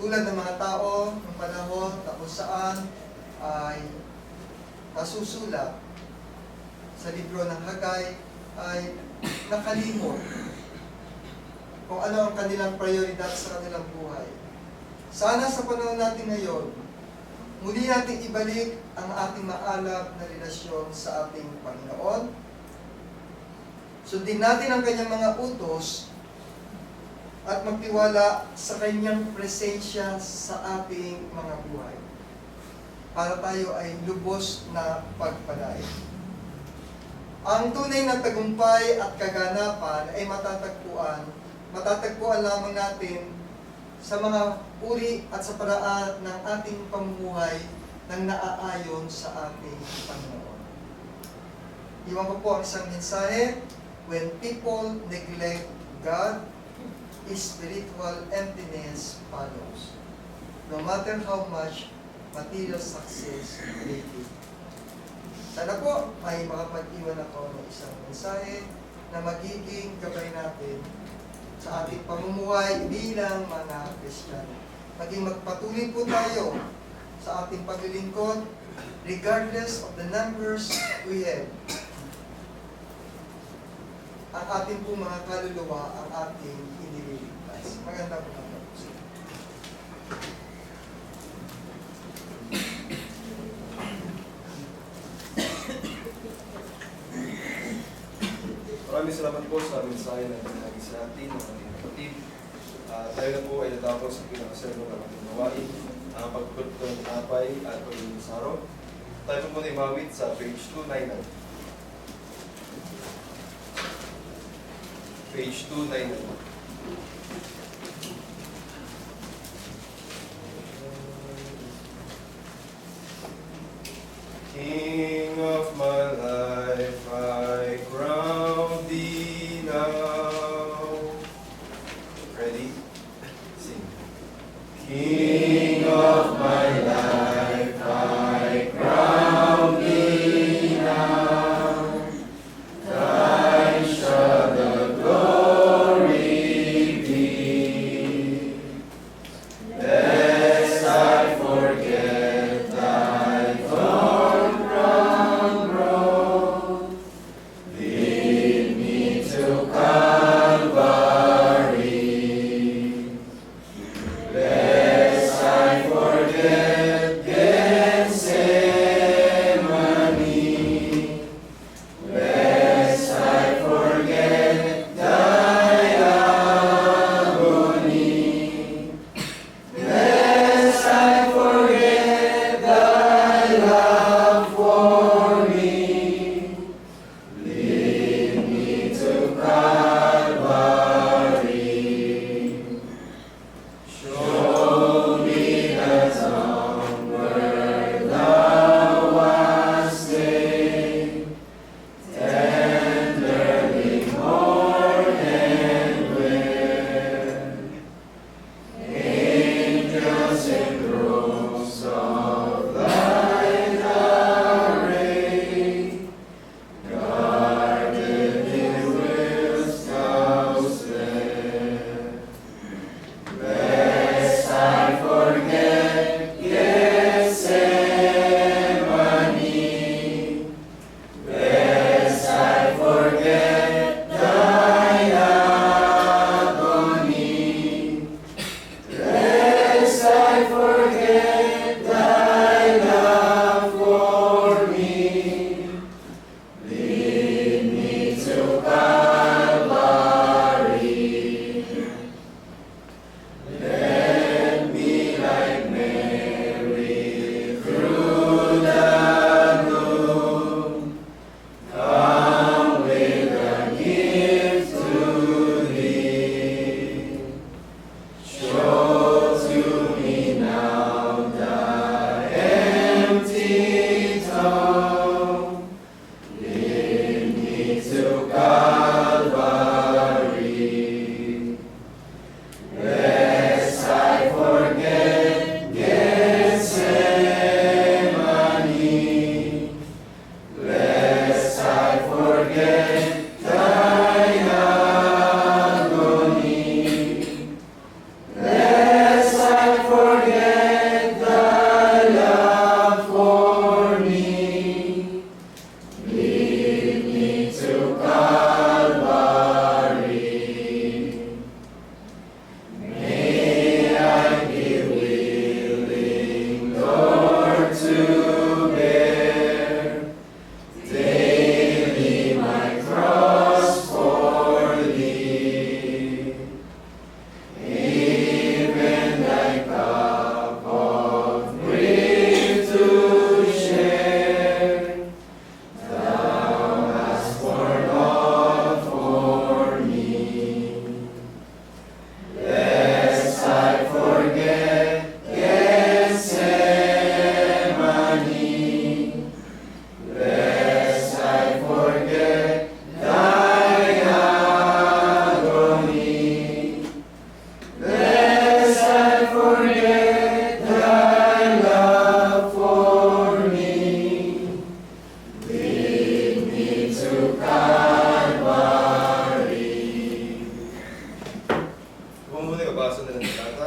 tulad ng mga tao ng panahon na kung saan ay nasusulat sa libro ng Hagay ay nakalimot kung ano ang kanilang prioridad sa kanilang buhay. Sana sa panahon natin ngayon, muli natin ibalik ang ating maalab na relasyon sa ating Panginoon. Sundin natin ang kanyang mga utos at magtiwala sa kanyang presensya sa ating mga buhay para tayo ay lubos na pagpalain. Ang tunay na tagumpay at kaganapan ay matatagpuan lamang natin sa mga uri at sa paraan ng ating pamumuhay nang naaayon sa ating Panginoon. Iwan ko po ang isang mensahe, when people neglect God, spiritual emptiness follows, no matter how much material success they give. Sana po may makapag-iwan ako ng isang mensahe na magiging gabay natin sa ating pamumuhay bilang mga Kristiyano. Maging magpatuloy po tayo sa ating paglilingkod regardless of the numbers we have. Ang ating po mga kaluluwa ang ating inililigtas. Maganda po naman po sila. Maraming salamat po sa mensahe na pinagin sa atin ng ating kapatid. Tayo na po ay natapos sa pinakasermo ng ating gawain, ang pagpupulot ng apay at pagpupulot sa araw. Tayo po muna imawit sa page 299. Page 299. King of my life, I crown thee now. Ready? Sing. King of my life, I crown thee now. Thine shall the glory be. Lest I forget thy thorn crown broad, lead me to Calvary. Lest I forget Gethsemane, lest I forget thy agony, lest I forget thy love for me. Lead me to Calvary. Show me the town where thou wast slain, tenderly mourn and wear. Angels in robes of thine array, guarded in wills thou spare. Blessed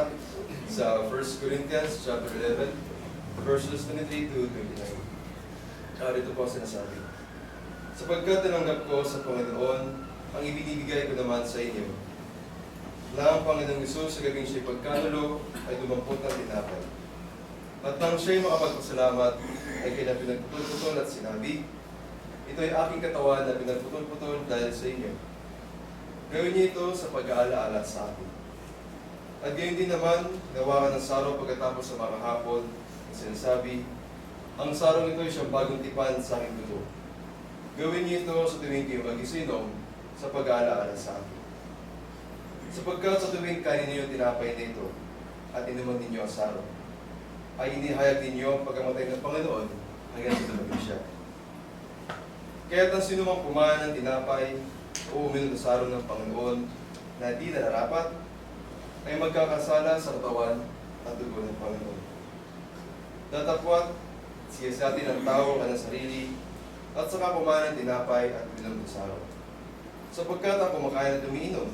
lahat sa 1 Corinthians chapter 11, verses 23 to 29. Dito po sinasabi, sapagkat tinanggap ko sa Panginoon ang ibinibigay ko naman sa inyo, na ang Panginoong Hesus sa gabing siya'y pagkanulo ay dumampot ng tinapay. At nang siya'y makapagpasalamat ay kanya pinagputol-putol at sinabi, ito ay aking katawan na pinagputol-putol dahil sa inyo. Gawin niyo ito sa pag-aalaala sa akin. At gayon din naman, gawa ng saro pagkatapos sa mga hapon, at sinasabi, ang sarong ito ay siyang bagong tipan sa aking dugo. Gawin niyo ito sa tuwing kayo mag-isinom sa pag-aalaala sa akin. Sapagkat sa tuwing kanin niyo tinapay na ito at inuman ninyo ang saro, ay inihayag ninyo ang pagkamatay ng Panginoon hanggang sa dumating siya. Kaya't ang sinumang kumain ng tinapay o uminom ng saro ng Panginoon na di nararapat, ay magkakasala sa katawan at dugo ng Panginoon. Datapwat, siya sa atin ang tao ka ng sarili, at saka kumain ng tinapay at uminom ng saro. Sapagkat ang kumakain at umiinom,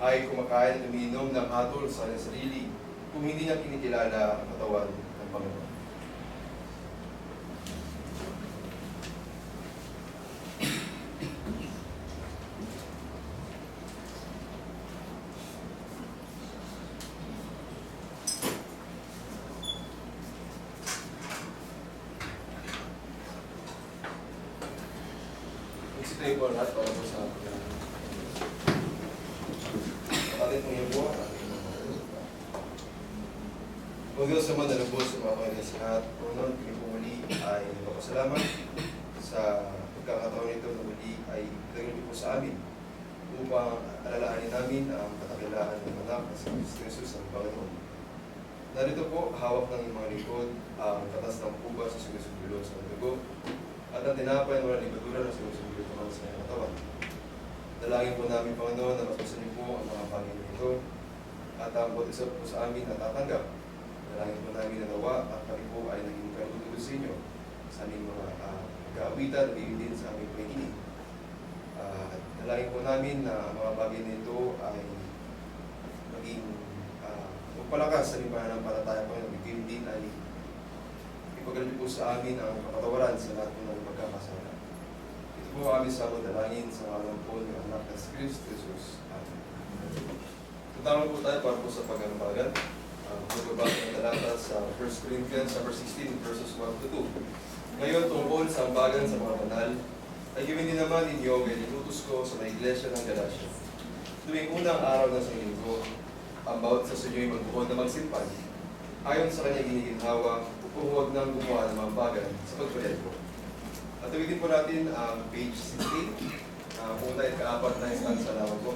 ay kumakain at umiinom ng hatol sa kanyang sarili, kung hindi niya kinikilala ang katawan ng Panginoon. Magsitayo po lahat para po sa atin pong iyo po. Kung Diyos naman nalubos sa mga kanyang sa lahat, Panginoon, pinag po muli ay nagpapasalamat sa pagkakataon nito na muli ay pinagin niyo po sa amin upang alalahanin namin ang katakilaan ng anak na si Kristo Jesus ang Panginoon. Narito po, hawak ng mga likod ang katas ng puba sa sumusubulo sa dugo at ang tinapay ng walang libadura na sumusubulo naman sa kanyang katawan. Dalangin po namin, Panginoon, na masusan niyo po ang mga Panginoon nito at ang bawat isa po sa amin na tatanggap. Dalangin po namin na nawa at kami po ay naging kalutulo sa inyo sa aming mga kaawitan, bigyan din sa aming pakikinig. Dalangin po namin na ang mga bagay nito ay maging magpalakas sa aming pananampalataya, Panginoon. Bigyan din ay ipagkaloob po sa amin ang kapatawaran sa lahat ng magkakasala. Ito po kami sa mga dalangin sa ngalan po ng anak na si Kristo Jesus. Amen. Tutama po tayo para po sa pag-anampagan. Magbabasa ng talata sa 1 Corinthians 16, verses 1 to 2. Ngayon, tungkol sa ambagan sa mga banal, ay gawin din naman ninyo gaya nilutos ko sa mga iglesia ng Galacia. Tuwing unang araw ng isang linggo, ang bawat sa inyo ay magbuod na magsimpan, ayon sa kanyang giniginhawa, kung huwag nang gumawa ng mga ambagan sa pagpaled ko. At tuwitin po natin ang page 68, kung tayo kaapat na isang salamat po.